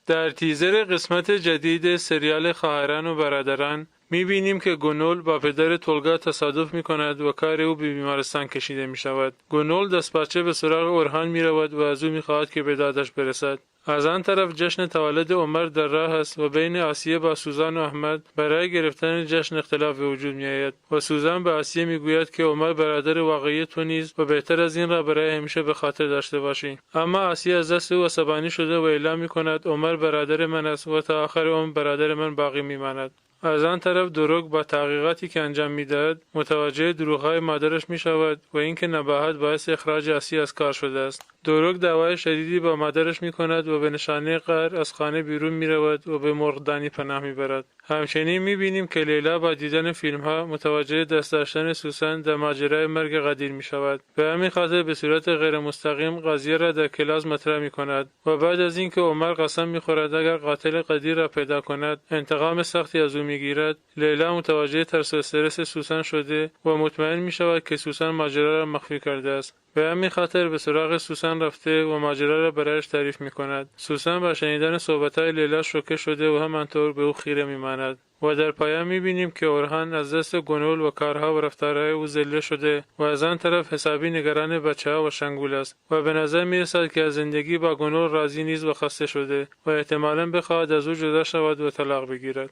در تیزر قسمت جدید سریال خواهران و برادران می‌بینیم که گونول با پدر تولگا تصادف می‌کند و کار او به بیمارستان کشیده می‌شود. گونول دستپاچه به سراغ اورهان می‌رود و از او می‌خواهد که به دادش برسد. از آن طرف جشن تولد عمر در راه است و بین آسیه با سوزان و احمد برای گرفتن جشن اختلاف به وجود می‌آید و سوزان به آسیه می‌گوید که عمر برادر واقعی تو نیست و بهتر از این را برای همیشه به خاطر داشته باشی. اما آسیه از دست او عصبانی شده و اعلام می‌کند عمر برادر من است و تا آخر عمر برادر من باقی می‌ماند. از آن طرف دروگ با تحقیقاتی که انجام می‌دهد متوجه دروغ‌های مادرش می‌شود و اینکه نباهت باعث اخراج آسیه از کار شده است. دروگ دعوای شدیدی با مادرش می‌کند و به نشانه قهر از خانه بیرون می‌رود و به مرغدانی پناه می‌برد. همچنین می‌بینیم که لیلا با دیدن فیلم‌ها متوجه دست داشتن سوسن در ماجرای مرگ قدیر می‌شود. به همین خاطر به صورت غیر مستقیم قضیه را در کلاس مطرح می‌کند و بعد از اینکه عمر قسم می‌خورد اگر قاتل قدیر را پیدا کند انتقام سختی از او می‌گیرد، لیلا متوجه ترس و استرس سوسن شده و مطمئن می‌شود که سوسن ماجرا را مخفی کرده است. به همین خاطر به سراغ سوسن رفته و ماجرا را برایش تعریف می‌کند. سوسن با شنیدن صحبت‌های لیلا شوکه شده و همانطور به او خیره می‌ماند. و در پایان می‌بینیم که اورهان از دست گونول و کارها و رفتارهای او ذله شده و از آن طرف حسابی نگران بچه‌ها و شنگول است و به نظر می‌رسد که از زندگی با گونول راضی نیست و خسته شده و احتمالاً بخواهد از او جدا شود و طلاق بگیرد.